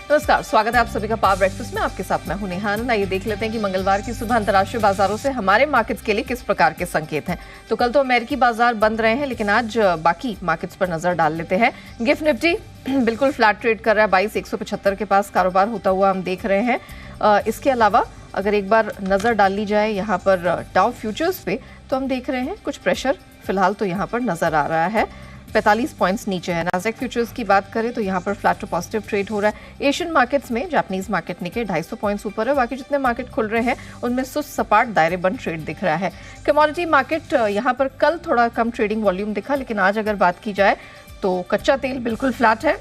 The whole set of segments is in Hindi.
नमस्कार, स्वागत है आप सभी का पावर ब्रेकफास्ट में। आपके साथ मैं हूं नेहान। आइए देख लेते हैं कि मंगलवार की सुबह अंतर्राष्ट्रीय बाजारों से हमारे मार्केट्स के लिए किस प्रकार के संकेत हैं। तो कल तो अमेरिकी बाजार बंद रहे हैं, लेकिन आज बाकी मार्केट्स पर नजर डाल लेते हैं। गिफ्ट निफ्टी बिल्कुल फ्लैट ट्रेड कर रहा है, 22,175 के पास कारोबार होता हुआ हम देख रहे हैं। इसके अलावा अगर एक बार नजर डाल ली जाए यहाँ पर डाउ फ्यूचर्स पे, तो हम देख रहे हैं कुछ प्रेशर फिलहाल तो यहाँ पर नजर आ रहा है। 45 पॉइंट्स नीचे है। नाज़ेक फ्यूचर्स की बात करें तो यहाँ पर फ्लैट टू पॉजिटिव ट्रेड हो रहा है। एशियन मार्केट्स में जापानीज मार्केट निके 250 पॉइंट्स ऊपर है। बाकी जितने मार्केट खुल रहे हैं उनमें सुस्त सपाट दायरे बंद ट्रेड दिख रहा है। कमोडिटी मार्केट यहाँ पर कल थोड़ा कम ट्रेडिंग वॉल्यूम दिखा, लेकिन आज अगर बात की जाए तो कच्चा तेल बिल्कुल फ्लैट है।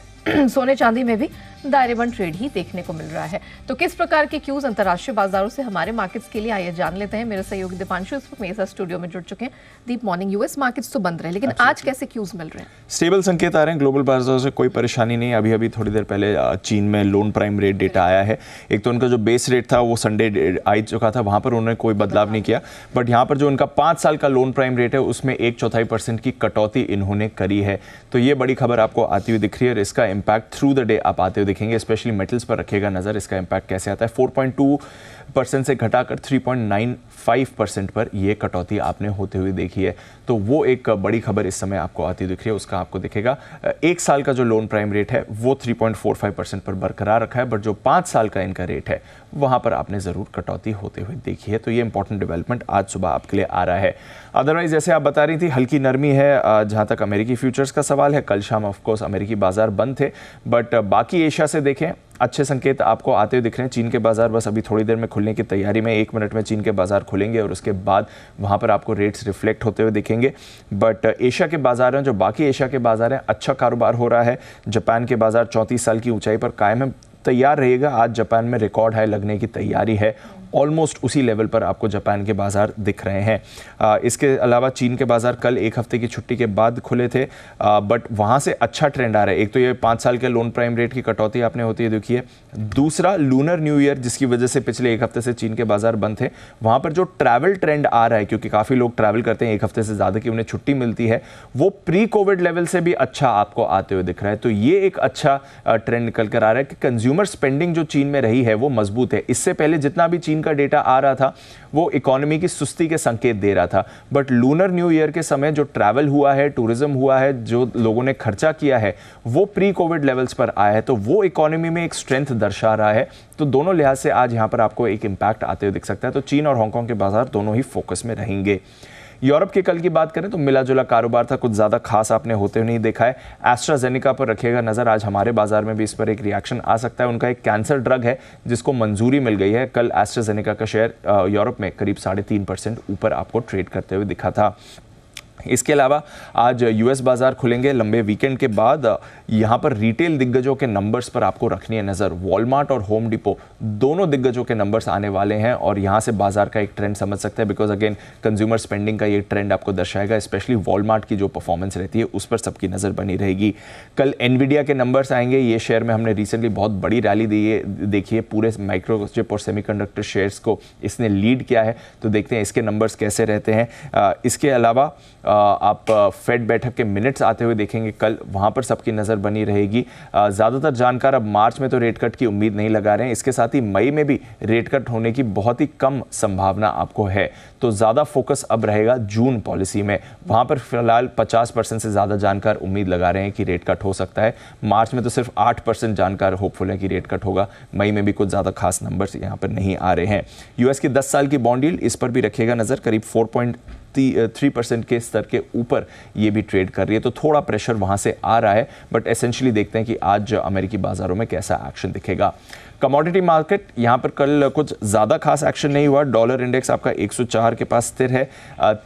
सोने चांदी में भी दायरेबंद ट्रेड ही देखने को मिल रहा है। तो किस प्रकार के क्यूज अंतर्राष्ट्रीय बाजारों से हमारे मार्केट्स के लिए आइए जान लेते हैं। मेरे सहयोगी दीपांशु इस वक्त मेरे साथ स्टूडियो में जुड़ चुके हैं। दीप, मॉर्निंग। यूएस मार्केट्स तो बंद रहे, लेकिन आज कैसे क्यूज मिल रहे हैं? स्टेबल संकेत आ रहे हैं। ग्लोबल बाजारों से कोई परेशानी नहीं। अभी थोड़ी देर पहले चीन में लोन प्राइम रेट डेटा आया है। एक तो उनका जो बेस रेट था वो संडे आ चुका था, वहां पर उन्होंने कोई बदलाव नहीं किया। बट यहाँ पर जो उनका 5 साल का लोन प्राइम रेट है उसमें 1/4% की कटौती इन्होंने करी है। तो ये बड़ी खबर आपको आती हुई दिख रही है और इसका इम्पैक्ट थ्रू द डे आप आते हुए दिखेंगे। स्पेशली मेटल्स पर रखिएगा नजर, इसका इम्पैक्ट कैसे आता है। 4.2% से घटाकर 3.95% पर यह कटौती आपने होते हुए देखी है। तो वो एक बड़ी खबर इस समय आपको आती दिख रही है। उसका आपको दिखेगा 1 साल का जो लोन प्राइम रेट है वो 3.45% पर बरकरार रखा है, बट जो 5 साल का इनका रेट है वहां पर आपने जरूर कटौती होते हुए देखी है। तो ये इंपॉर्टेंट डेवलपमेंट आज सुबह आपके लिए आ रहा है। अदरवाइज जैसे आप बता रही थी, हल्की नरमी है जहां तक अमेरिकी फ्यूचर्स का सवाल है। कल शाम ऑफकोर्स अमेरिकी बाजार बंद थे, बट बाकी एशिया से देखें अच्छे संकेत आपको आते हुए दिख रहे हैं। चीन के बाजार बस अभी थोड़ी देर में खुलने की तैयारी में, 1 मिनट में चीन के बाजार खुलेंगे और उसके बाद वहां पर आपको रेट्स रिफ्लेक्ट होते हुए दिखेंगे। बट एशिया के बाजार हैं, जो बाकी एशिया के बाजार हैं, अच्छा कारोबार हो रहा है। जापान के बाजार 34 साल की ऊंचाई पर कायम है। तैयार रहेगा। आज जापान में रिकॉर्ड हाई लगने की तैयारी है। ऑलमोस्ट उसी लेवल पर आपको जापान के बाजार दिख रहे हैं। इसके अलावा चीन के बाजार कल 1 हफ्ते की छुट्टी के बाद खुले थे, बट वहाँ से अच्छा ट्रेंड आ रहा है। एक तो ये 5 साल के लोन प्राइम रेट की कटौती आपने होती है देखी है। दूसरा लूनर न्यू ईयर, जिसकी वजह से पिछले 1 हफ्ते से चीन के बाजार बंद थे, वहाँ पर जो ट्रैवल ट्रेंड आ रहा है, क्योंकि काफ़ी लोग ट्रैवल करते हैं 1 हफ्ते से ज़्यादा की उन्हें छुट्टी मिलती है, वो प्री कोविड लेवल से भी अच्छा आपको आते हुए दिख रहा है। तो ये एक अच्छा ट्रेंड निकल कर आ रहा है कि कंज्यूमर स्पेंडिंग जो चीन में रही है वो मजबूत है। इससे पहले जितना भी चीन का डेटा आ रहा था वो इकोनॉमी की सुस्ती के संकेत दे रहा था। बट लूनर न्यू ईयर के समय जो ट्रैवल हुआ है, टूरिज्म हुआ है, जो लोगों ने खर्चा किया है, वो प्री कोविड लेवल्स पर आया है। तो वो इकोनॉमी में एक स्ट्रेंथ दर्शा रहा है। तो दोनों लिहाज से आज यहां पर आपको एक इंपैक्ट आते हुए दिख सकता है। तो चीन और हांगकांग के बाजार दोनों ही फोकस में रहेंगे। यूरोप के कल की बात करें तो मिला जुला कारोबार था, कुछ ज़्यादा खास आपने होते हुए नहीं देखा है। एस्ट्राजेनेका पर रखिएगा नज़र, आज हमारे बाजार में भी इस पर एक रिएक्शन आ सकता है। उनका एक कैंसर ड्रग है जिसको मंजूरी मिल गई है। कल एस्ट्राजेनेका का शेयर यूरोप में करीब 3.5% ऊपर आपको ट्रेड करते हुए दिखा था। इसके अलावा आज यूएस बाजार खुलेंगे लंबे वीकेंड के बाद। यहाँ पर रिटेल दिग्गजों के नंबर्स पर आपको रखनी है नज़र। वॉलमार्ट और होम डिपो दोनों दिग्गजों के नंबर्स आने वाले हैं और यहाँ से बाजार का एक ट्रेंड समझ सकते हैं, बिकॉज अगेन कंज्यूमर स्पेंडिंग का ये ट्रेंड आपको दर्शाएगा। स्पेशली वॉलमार्ट की जो परफॉर्मेंस रहती है उस पर सबकी नज़र बनी रहेगी। कल एनवीडिया के नंबर्स आएंगे। ये शेयर में हमने रिसेंटली बहुत बड़ी रैली देखी है। पूरे माइक्रोचिप और सेमीकंडक्टर शेयर्स को इसने लीड किया है। तो देखते हैं इसके नंबर्स कैसे रहते हैं। इसके अलावा आप फेड बैठक के मिनट्स आते हुए देखेंगे कल, वहां पर सबकी नज़र बनी रहेगी। ज़्यादातर जानकार अब मार्च में तो रेट कट की उम्मीद नहीं लगा रहे हैं। इसके साथ ही मई में भी रेट कट होने की बहुत ही कम संभावना आपको है। तो ज़्यादा फोकस अब रहेगा जून पॉलिसी में। वहां पर फिलहाल 50% से ज़्यादा जानकार उम्मीद लगा रहे हैं कि रेट कट हो सकता है। मार्च में तो सिर्फ 8% जानकार होपफुल है कि रेट कट होगा। मई में भी कुछ ज़्यादा खास नंबर्स यहाँ पर नहीं आ रहे हैं। यूएस की 10 साल की बॉन्ड यील्ड, इस पर भी रखिएगा नज़र, करीब 4.3% के स्तर के ऊपर ये भी ट्रेड कर रही है। तो थोड़ा प्रेशर वहां से आ रहा है, बट एसेंशियली देखते हैं कि आज अमेरिकी बाजारों में कैसा एक्शन दिखेगा। कमोडिटी मार्केट यहाँ पर कल कुछ ज़्यादा खास एक्शन नहीं हुआ। डॉलर इंडेक्स आपका 104 के पास स्थिर है।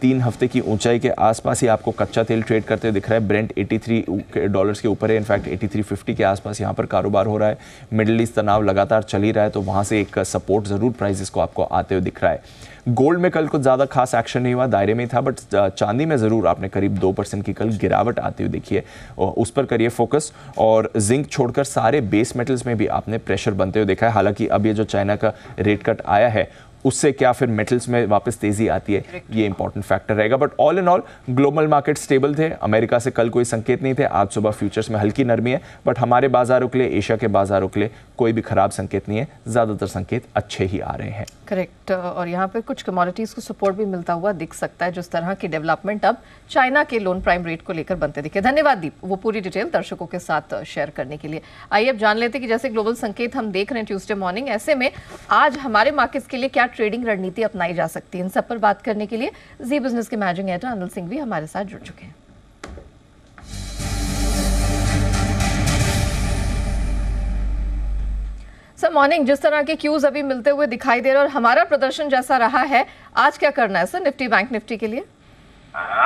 3 हफ्ते की ऊंचाई के आसपास ही आपको कच्चा तेल ट्रेड करते हुए दिख रहा है। ब्रेंट $83 के ऊपर है, इनफैक्ट 83.50 के आसपास यहाँ पर कारोबार हो रहा है। मिडिल ईस्ट तनाव लगातार चल ही रहा है, तो वहाँ से एक सपोर्ट ज़रूर प्राइसेस को आपको आते हुए दिख रहा है। गोल्ड में कल कुछ ज़्यादा खास एक्शन नहीं हुआ, दायरे में था, बट चांदी में ज़रूर आपने करीब 2% की कल गिरावट आती हुई देखी है। उस पर करिए फोकस। और जिंक छोड़कर सारे बेस मेटल्स में भी आपने प्रेशर बनते हुए देखा है। हालांकि अब ये जो चाइना का रेट कट आया है उससे क्या फिर मेटल्स में वापस तेजी आती है, ये इंपॉर्टेंट फैक्टर रहेगा। But all in all global market stable थे। अमेरिका से कल कोई संकेत नहीं थे। आज सुबह फ्यूचर्स में हल्की नरमी है, बट हमारे बाजारों के लिए, एशिया के बाजारों के लिए कोई भी खराब संकेत नहीं है, ज़्यादातर संकेत अच्छे ही आ रहे हैं। करेक्ट। और यहाँ पे कुछ कमोडिटीज़ को सपोर्ट भी मिलता हुआ दिख सकता है, जिस तरह की डेवलपमेंट अब चाइना के लोन प्राइम रेट को लेकर बनते दिखे। धन्यवाद दीप, वो पूरी डिटेल दर्शकों के साथ शेयर करने के लिए। आइए अब जान लेते हैं कि जैसे ग्लोबल संकेत हम देख रहे हैं ट्यूसडे मॉर्निंग, ऐसे में आज हमारे मार्केट्स के लिए क्या ट्रेडिंग रणनीति अपनाई जा सकती है, इन सब पर बात करने के लिए जी बिजनेस के मैनेजिंग एडिटर अनिल सिंह भी हमारे साथ जुड़ चुके हैं। सर मॉर्निंग, जिस तरह के क्यूज अभी मिलते हुए दिखाई दे रहे हैं और हमारा प्रदर्शन जैसा रहा है, आज क्या करना है सर निफ्टी बैंक निफ्टी के लिए?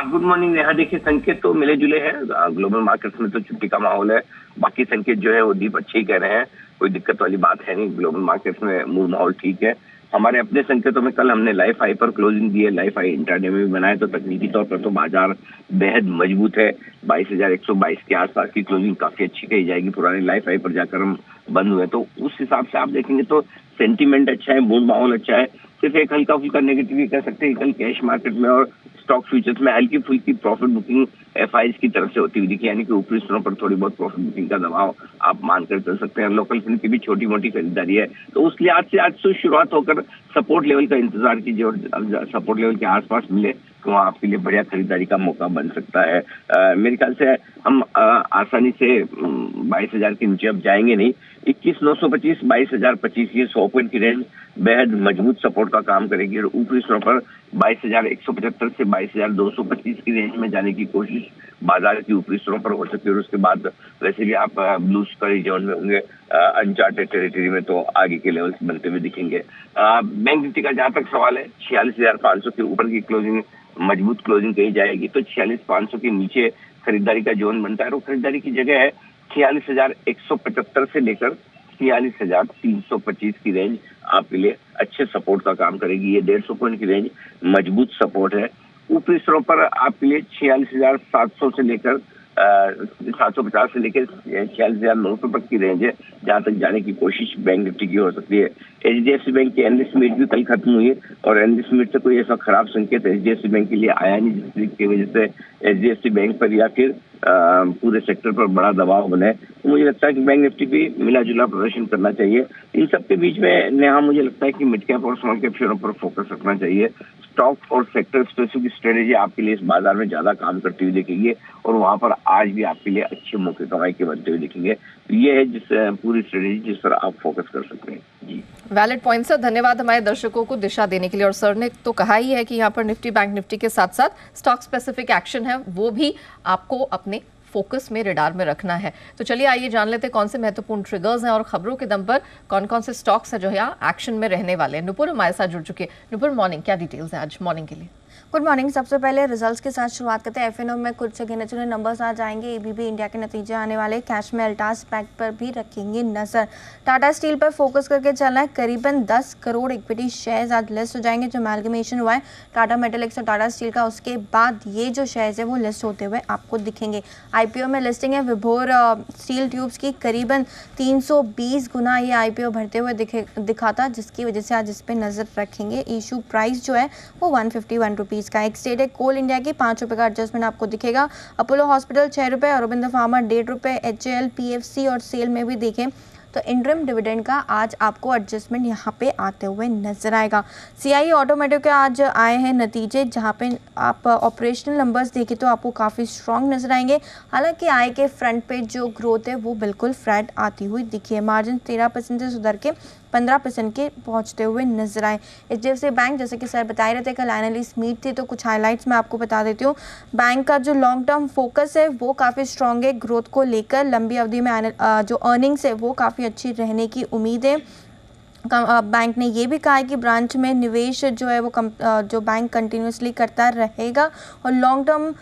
Good morning. यहाँ देखिए संकेत तो मिले जुले हैं, ग्लोबल मार्केट्स में तो छुट्टी का माहौल है, बाकी संकेत जो है वो दीप अच्छे ही कह रहे हैं, कोई दिक्कत वाली बात है नहीं, ग्लोबल मार्केट्स में मूड माहौल ठीक है। हमारे अपने संकेतों में कल हमने लाइफ हाई पर क्लोजिंग दी है, लाइफ हाई इंट्राडे में भी बनाया, तो तकनीकी तौर पर तो बाजार बेहद मजबूत है। 22,122 के आसपास की क्लोजिंग काफी अच्छी कही जाएगी, पुराने लाइफ हाई पर जाकर हम बंद हुए, तो उस हिसाब से आप देखेंगे तो सेंटीमेंट अच्छा है, मूड माहौल अच्छा है। सिर्फ एक हल्का फुल्का नेगेटिव कह सकते हैं, कल कैश मार्केट में और स्टॉक फ्यूचर्स में हल्की फुल्की प्रॉफिट बुकिंग एफआईज की तरफ से होती हुई दिखी, यानी कि ऊपरी स्तरों पर थोड़ी बहुत प्रॉफिट बुकिंग का दबाव आप मानकर चल सकते हैं। लोकल फंड की भी छोटी मोटी खरीदारी है, तो उसके लिए आज से शुरुआत होकर सपोर्ट लेवल का इंतजार कीजिए, और सपोर्ट लेवल के आसपास मिले तो वहाँ आपके लिए बढ़िया खरीदारी का मौका बन सकता है। मेरे ख्याल से हम आसानी से 22,000 के नीचे अब जाएंगे नहीं। 21,925, 22,025 ये 100 पॉइंट की रेंज बेहद मजबूत सपोर्ट का काम करेगी, और ऊपरी स्तरों पर 22,175 से 22,225 की रेंज में जाने की कोशिश बाजार की ऊपरी स्तरों पर हो सकती है। और उसके बाद वैसे भी आप ब्लू स्काई जोन में होंगे, अनचार्टेड टेरिटरी में, तो आगे के लेवल्स बनते हुए दिखेंगे। बैंक निफ्टी का जहां तक सवाल है, 46,500 के ऊपर की क्लोजिंग मजबूत क्लोजिंग कही जाएगी, तो 46,500 के नीचे खरीदारी का जोन बनता है, और खरीदारी की जगह है 46,175 से लेकर 46,325 की रेंज आपके लिए अच्छे सपोर्ट का काम करेगी। ये 150 पॉइंट की रेंज मजबूत सपोर्ट है। ऊपरी स्तरों पर आपके लिए 46,700 से लेकर 750 से लेकर 46,900 तक की रेंज है, जहां तक जाने की कोशिश बैंक निफ्टी की हो सकती है। एचडीएफसी बैंक की एनालिस्ट मीट भी कल खत्म हुई है, और एनालिस्ट मीट से कोई ऐसा खराब संकेत एचडीएफसी बैंक के लिए आया नहीं, जिसकी वजह से एचडीएफसी बैंक पर या फिर पूरे सेक्टर पर बड़ा दबाव बने। तो मुझे लगता है कि बैंक निफ्टी भी मिला जुला प्रदर्शन करना चाहिए। इन सबके बीच में नेहा मुझे लगता है कि मिड कैप और स्मॉल कैप शेयरों पर फोकस रखना चाहिए। स्टॉक और सेक्टर स्पेसिफिक स्ट्रेटेजी आपके लिए इस बाजार में ज्यादा काम करती हुई दिखेगी, और वहां पर आज भी आपके लिए अच्छे मौके कमाई के बनते हुए दिखेंगे। तो ये है जिस पूरी स्ट्रेटेजी जिस पर आप फोकस कर सकते हैं। जी, वैलिड पॉइंट सर, धन्यवाद हमारे दर्शकों को दिशा देने के लिए। और सर ने तो कहा ही है कि यहाँ पर निफ्टी बैंक निफ्टी के साथ साथ स्टॉक स्पेसिफिक एक्शन है, वो भी आपको अपने फोकस में रडार में रखना है। तो चलिए आइए जान लेते हैं कौन से महत्वपूर्ण ट्रिगर्स हैं और खबरों के दम पर कौन कौन से स्टॉक्स हैं जो यहाँ एक्शन में रहने वाले हैं। नुपुर हमारे साथ जुड़ चुके हैं। नुपुर मॉर्निंग, क्या डिटेल्स हैं आज मॉर्निंग के लिए? Good morning. सबसे पहले रिजल्ट्स के साथ शुरुआत करते हैं। एफएनओ में कुछ गिने चुने नंबर्स आ जाएंगे, एबीबी इंडिया के नतीजे आने वाले, कैश में अल्टास पैक्ट पर भी रखेंगे नजर। टाटा स्टील पर फोकस करके चलना है, करीबन 10 करोड़ इक्विटी शेयर्स आज लिस्ट हो जाएंगे, जो अमेलगमेशन हुआ है टाटा मेटलिक्स और टाटा स्टील का, उसके बाद ये जो शेयर्स है वो लिस्ट होते हुए आपको दिखेंगे। आईपीओ में लिस्टिंग है विभोर स्टील ट्यूब्स की, करीबन 320 गुना ये आईपीओ भरते हुए दिखा था, जिसकी वजह से आज इस पर नजर रखेंगे। इशू प्राइस जो है वो 151 रुपीज़ का। एक स्टेट है कोल इंडिया की, 5 रुपये का एडजस्टमेंट आपको दिखेगा। अपोलो हॉस्पिटल 6 रुपये, अरविंद फार्मा 1.5 रुपये, एचएएल, पीएफसी और सेल में भी देखें तो इंटरिम डिविडेंड का आज आपको एडजस्टमेंट यहाँ पे आते हुए नजर आएगा। सीआई ऑटोमेटिव के आज आए हैं नतीजे, जहाँ पे आप ऑपरेशनल नंबर्स देखें तो आपको काफ़ी स्ट्रॉन्ग नजर आएंगे। हालांकि आय के फ्रंट पे जो ग्रोथ है वो बिल्कुल फ्लैट आती हुई दिखी है। मार्जिन 13% से सुधर के 15% के पहुंचते हुए नजर आए। एचडीएफसी बैंक, जैसे कि सर बता रहे थे, कल एनालिस्ट मीट थी, तो कुछ हाइलाइट्स मैं आपको बता देती हूँ। बैंक का जो लॉन्ग टर्म फोकस है वो काफ़ी स्ट्रॉन्ग है, ग्रोथ को लेकर लंबी अवधि में जो अर्निंग्स है वो काफ़ी अच्छी रहने की उम्मीद है। बैंक ने ये भी कहा है कि ब्रांच में निवेश जो है वो जो बैंक कंटिन्यूसली करता रहेगा, और लॉन्ग टर्म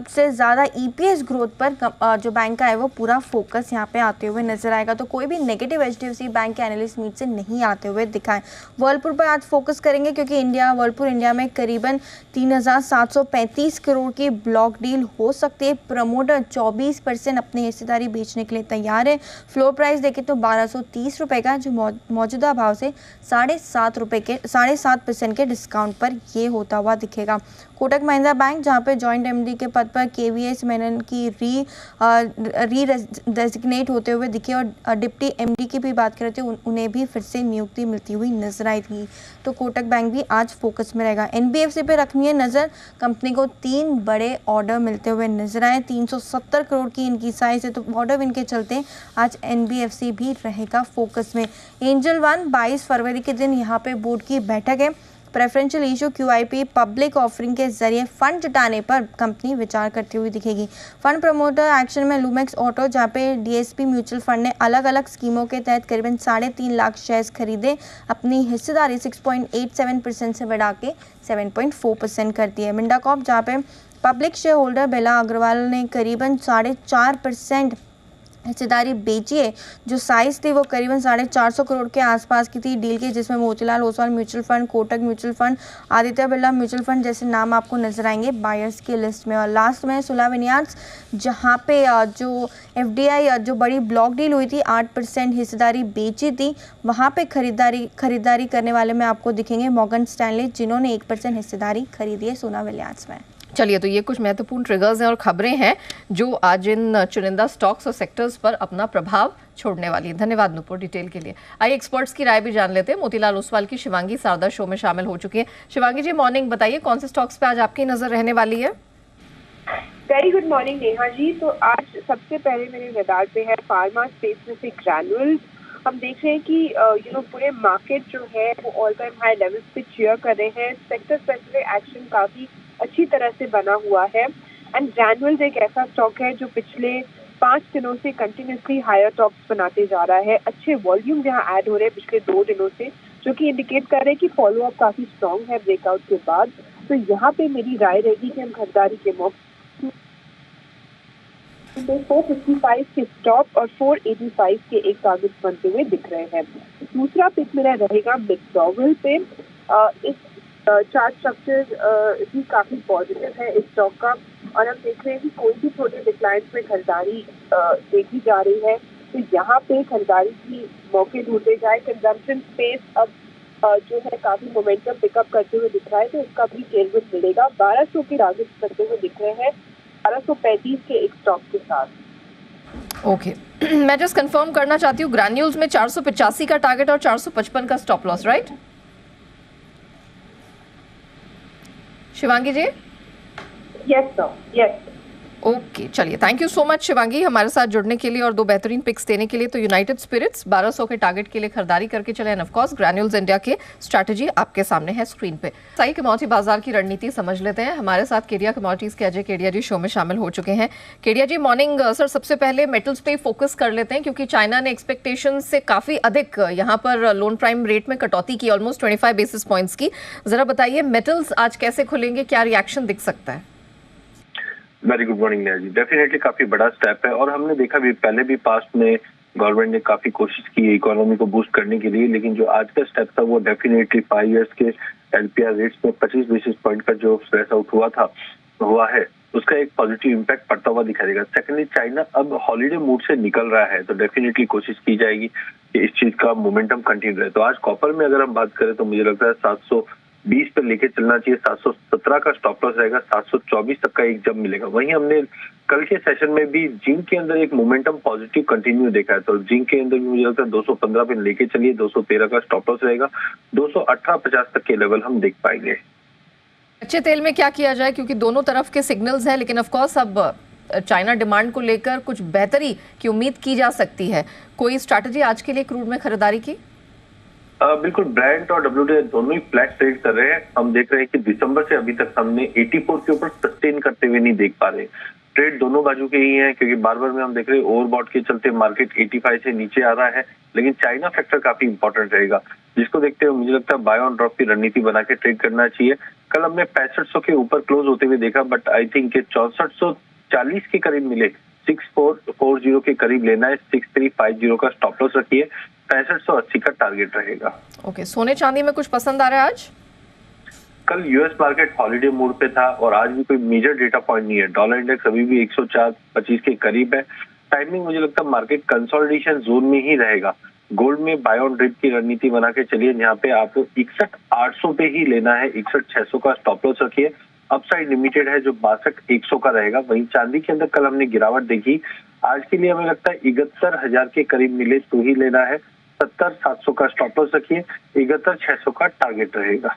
से ज़्यादा ईपीएस ग्रोथ पर जो बैंक का है वो पूरा फोकस यहाँ पे आते हुए नजर आएगा। तो कोई भी नेगेटिव एचडीएफसी बैंक के एनालिस्ट मीट से नहीं आते हुए दिखा है। वर्लपुल पर आज फोकस करेंगे, क्योंकि वर्लपुल इंडिया में करीबन 3,735 करोड़ की ब्लॉक डील हो सकती है। प्रमोटर 24% अपनी हिस्सेदारी बेचने के लिए तैयार है। फ्लोर प्राइस देखें तो 1,230 रुपये का, जो मौजूदा भाव से 7.5% के डिस्काउंट पर ये होता हुआ दिखेगा। कोटक महिंद्रा बैंक, जहाँ पे जॉइंट एमडी एमडी के पद पर केवीएस मेनन की री डेजिग्नेट होते हुए दिखे और डिप्टी एमडी की भी बात करें तो उन्हें भी फिर से नियुक्ति मिलती हुई नजर आई थी। तो कोटक बैंक भी आज फोकस में रहेगा। एनबीएफसी पे रखनी है नज़र, कंपनी को 3 बड़े ऑर्डर मिलते हुए नजर आए। 370 करोड़ की इनकी साइज है, तो ऑर्डर विन के चलते आज एनबीएफसी भी रहेगा फोकस में। एंजल वन 22 फरवरी के दिन यहाँ पे बोर्ड की बैठक है। Preferential issue QIP public offering के जरिए फंड जुटाने पर कंपनी विचार करती हुई दिखेगी। फंड प्रमोटर एक्शन में लूमेक्स ऑटो, जहाँ पे डीएसपी म्यूचुअल फंड ने अलग अलग स्कीमों के तहत करीबन 3.5 लाख शेयर्स खरीदे, अपनी हिस्सेदारी 6.87% से बढ़ा के 7.4% कर दी है। मिंडाकॉप, जहाँ पे पब्लिक शेयर होल्डर बेला अग्रवाल ने करीबन 4.5% हिस्सेदारी बेची है। जो साइज थी वो करीबन 450 करोड़ के आसपास की थी डील की, जिसमें Motilal Oswal mutual fund, Kotak mutual fund, Aditya Birla mutual fund जैसे नाम आपको नजर आएंगे बायर्स की लिस्ट में। और लास्ट में सुला विनियार्ड्स, जहां पे जो एफडीआई जो बड़ी ब्लॉक डील हुई थी 8% हिस्सेदारी बेची थी, वहां पे खरीदारी करने वाले में आपको दिखेंगे मॉर्गन स्टैनली, जिन्होंने 1% हिस्सेदारी खरीदी है सोना विलियर्ड्स में। चलिए, तो ये कुछ महत्वपूर्ण ट्रिगर्स हैं और खबरें हैं जो आज इन चुनिंदा स्टॉक्स और सेक्टर्स पर अपना प्रभाव छोड़ने वाली है। धन्यवाद नुपुर डिटेल के लिए। आइए एक्सपर्ट्स की राय भी जान लेते हैं। मोतीलाल ओसवाल की शिवांगी सारदा शो में शामिल हो चुकी है। शिवांगी जी, मॉर्निंग, बताइए कौन से स्टॉक्स पे आज आपकी नजर रहने वाली है? Very good morning Neha ji. तो आज सबसे पहले मेरे रडार पे है फार्मा स्पेस में से ग्रैन्युअल्स। हम देख रहे हैं कि पूरे मार्केट जो है वो ऑल टाइम हाई लेवल्स पे चीयर कर रहे हैं। सेक्टर स्पेसिफिक एक्शन काफी अच्छी तरह से बना हुआ है। एंड ग्रैन्युअल्स एक ऐसा स्टॉक है जो पिछले 5 दिनों से कंटिन्यूसली हायर टॉप्स बनाते जा रहा है। अच्छे वॉल्यूम यहाँ ऐड हो रहे हैं पिछले 2 दिनों से, जो कि इंडिकेट कर रहे हैं कि फॉलो अप काफी स्ट्रॉन्ग है ब्रेकआउट के बाद। तो यहाँ पे मेरी राय रहेगी कि हम खरीदारी के मौके 455 के स्टॉप और 485 के एक टारगेट बनते हुए दिख रहे हैं। दूसरा पिक मेरा रहेगा मैकडॉवेल पे। इस चार्ट स्ट्रक्चर भी काफी पॉजिटिव है इस स्टॉक का, और हम देख रहे हैं कि कोई भी छोटे डिक्लाइंस में खरीदारी देखी जा रही है। तो यहाँ पे खरीदारी की मौके ढूंढे जाए। कंजम्पशन स्पेस अब जो है काफी मोमेंटम पिकअप करते हुए दिख रहा है, तो इसका भी टेलविंड मिलेगा। 1200 के टारगेट करते हुए दिख रहे हैं 1235 के एक स्टॉक के साथ। ओके, मैं जस्ट कंफर्म करना चाहती हूँ, ग्रैन्यूल्स में 485 का टारगेट और 455 का stop loss, right Shivangi ji? Yes sir, yes. Okay, चलिए, thank you so much Shivangi हमारे साथ जुड़ने के लिए और 2 बेहतरीन पिक्स देने के लिए। तो यूनाइटेड स्पिरिट्स 1200 के टारगेट के लिए खरीदारी करके चले, end of course granules India के स्ट्रैटेजी आपके सामने है स्क्रीन पे। सही कमोडिटी बाजार की रणनीति समझ लेते हैं। हमारे साथ केडिया कमोडिटीज के अजय केडिया जी शो में शामिल हो चुके हैं। केडिया जी, मॉर्निंग सर। सबसे पहले मेटल्स पे फोकस कर लेते हैं, क्योंकि चाइना ने एक्सपेक्टेशन से काफी अधिक यहाँ पर लोन प्राइम रेट में कटौती की, ऑलमोस्ट 25 बेसिस पॉइंट्स की। जरा बताइए मेटल्स आज कैसे खुलेंगे, क्या रिएक्शन दिख सकता है? Very good morning Neha ji. Definitely काफी बड़ा स्टेप है, और हमने देखा भी पहले भी पास्ट में गवर्नमेंट ने काफी कोशिश की इकोनॉमी को बूस्ट करने के लिए, लेकिन जो आज का स्टेप था वो डेफिनेटली 5 इयर्स के एलपीआर रेट्स में 25 बेसिस पॉइंट का जो फ्लैश आउट हुआ है उसका एक पॉजिटिव इम्पैक्ट पड़ता हुआ दिखाई देगा। सेकेंडली, चाइना अब हॉलीडे मूड से निकल रहा है, तो डेफिनेटली कोशिश की जाएगी कि इस चीज का मोमेंटम कंटिन्यू रहे। तो आज कॉपर में अगर हम बात करें तो मुझे लगता है 720 पे लेके चलना चाहिए। 717 का स्टॉप लॉस रहेगा, 724 तक का एक जंप मिलेगा। वहीं हमने कल के सेशन में भी जिंक के अंदर एक मोमेंटम पॉजिटिव कंटिन्यू देखा है, तो जिंक के अंदर मुझे लगता है 215 पे लेके चलिए, 213 का स्टॉप लॉस रहेगा, 218-50 तक के लेवल हम देख पाएंगे। कच्चे तेल में क्या किया जाए, क्योंकि दोनों तरफ के सिग्नल्स हैं, लेकिन ऑफ कोर्स अब चाइना डिमांड को लेकर कुछ बेहतरी की उम्मीद की जा सकती है। कोई स्ट्रैटेजी आज के लिए क्रूड में खरीदारी की? बिल्कुल, ब्रेंट और WTI दोनों ही फ्लैट ट्रेड कर रहे हैं। हम देख रहे हैं कि दिसंबर से अभी तक हमने 84 के ऊपर सस्टेन करते हुए नहीं देख पा रहे। ट्रेड दोनों बाजू के ही हैं, क्योंकि बार बार में हम देख रहे हैं ओवरबॉट के चलते मार्केट 85 से नीचे आ रहा है, लेकिन चाइना फैक्टर काफी इंपॉर्टेंट रहेगा, जिसको देखते हुए मुझे लगता है बाय ऑन ड्रॉप की रणनीति बना के ट्रेड करना चाहिए। कल हमने 6500 के ऊपर क्लोज होते हुए देखा, बट आई थिंक 6440 के करीब मिले। 6440 के करीब लेना है, 6350 का स्टॉप लॉस रखिए, 6580 का टारगेट रहेगा। ओके, सोने चांदी में कुछ पसंद आ रहा है आज? कल यूएस मार्केट हॉलीडे मूड पे था और आज भी कोई मेजर डेटा पॉइंट नहीं है। डॉलर इंडेक्स अभी भी 104.25 के करीब है। टाइमिंग मुझे लगता है मार्केट कंसोलिडेशन जोन में ही रहेगा। गोल्ड में बाय ऑन डिप की रणनीति बना के चलिए, जहाँ पे आपको 61,800 पे ही लेना है, 61,600 का स्टॉप लॉस रखिए, अपसाइड लिमिटेड है जो 62,100 का रहेगा। वहीं चांदी के अंदर कल हमने गिरावट देखी, आज के लिए हमें लगता है 71,000 के करीब मिले तो ही लेना है। 70,700 का स्टॉप लॉस रखिए, 71,600 का टारगेट रहेगा।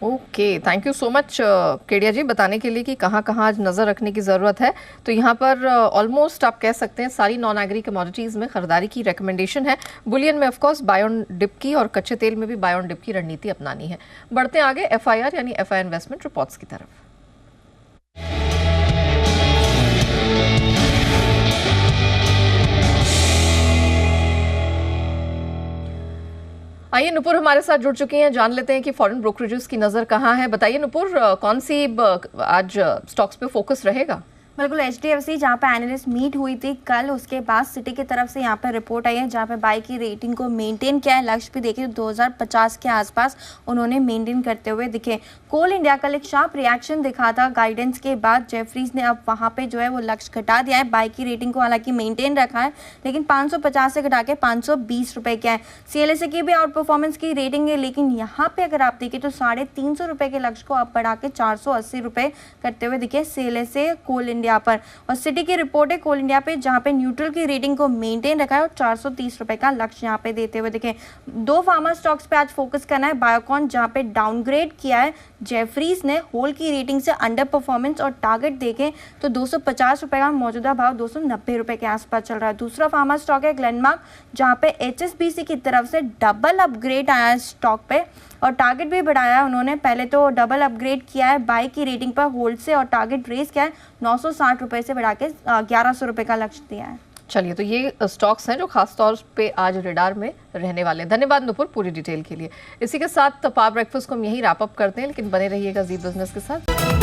Okay, thank you so much Kedia ji बताने के लिए कि कहाँ कहाँ आज नज़र रखने की ज़रूरत है। तो यहाँ पर ऑलमोस्ट आप कह सकते हैं सारी नॉन एग्री कमोडिटीज़ में खरीदारी की रिकमेंडेशन है। बुलियन में ऑफकोर्स बाय ऑन डिप की और कच्चे तेल में भी बाय ऑन डिप की रणनीति अपनानी है। बढ़ते आगे FIR यानी FI इन्वेस्टमेंट रिपोर्ट्स की तरफ। आइए नुपुर हमारे साथ जुड़ चुकी हैं, जान लेते हैं कि फॉरेन ब्रोकरेजेस की नज़र कहाँ है। बताइए नुपुर, कौन सी आज स्टॉक्स पे फोकस रहेगा? बिल्कुल, HDFC जहाँ पे एनालिस्ट मीट हुई थी कल, उसके बाद सिटी की तरफ से यहाँ पे रिपोर्ट आई है जहाँ पे बाई की रेटिंग को मेंटेन किया है। लक्ष्य भी देखिए 2050 के आसपास उन्होंने मेंटेन करते हुए दिखे। कोल इंडिया कल एक शार्प रिएक्शन दिखा था गाइडेंस के बाद। जेफरीज ने अब वहाँ पे जो है वो लक्ष्य घटा दिया है। बाई की रेटिंग को हालांकि मेंटेन रखा है, लेकिन 550 से घटा के 520 रुपये किया है। CLSA की भी आउट परफॉर्मेंस की रेटिंग है, लेकिन यहाँ पे अगर आप देखिए तो 350 रुपये के लक्ष्य को अब बढ़ा के 480 रुपये करते हुए दिखे CLSA कोल इंडिया पर। और सिटी की रिपोर्ट है कोल इंडिया पे जहां पे न्यूट्रल की रेटिंग को मेंटेन रखा है और 430 रुपए का लक्ष्य यहां पे देते हुए दिखे। दो फार्मा स्टॉक्स पे आज फोकस करना है। बायोकॉन जहां पे डाउनग्रेड किया है जेफरीज ने, होल की रेटिंग से अंडर परफॉर्मेंस, और टारगेट देखें तो 250 रुपए का मौजूदा भाव 290 रुपए के आसपास चल रहा है। दूसरा फार्मा स्टॉक है ग्लेनमार्क जहां पे HSBC की तरफ से डबल अपग्रेड आया है स्टॉक पे और टारगेट भी बढ़ाया है उन्होंने। पहले तो डबल अपग्रेड किया है बाई की रेटिंग पर होल्ड से और टारगेट रेस किया है 960 रुपए से बढ़ा के 1100 रुपए का लक्ष्य दिया है। चलिए, तो ये स्टॉक्स हैं जो खास तौर पे आज रेडार में रहने वाले हैं। धन्यवाद नुपुर पूरी डिटेल के लिए। इसी के साथ पावर ब्रेकफास्ट को हम यही रैप अप करते हैं, लेकिन बने रहिएगा जी बिजनेस के साथ।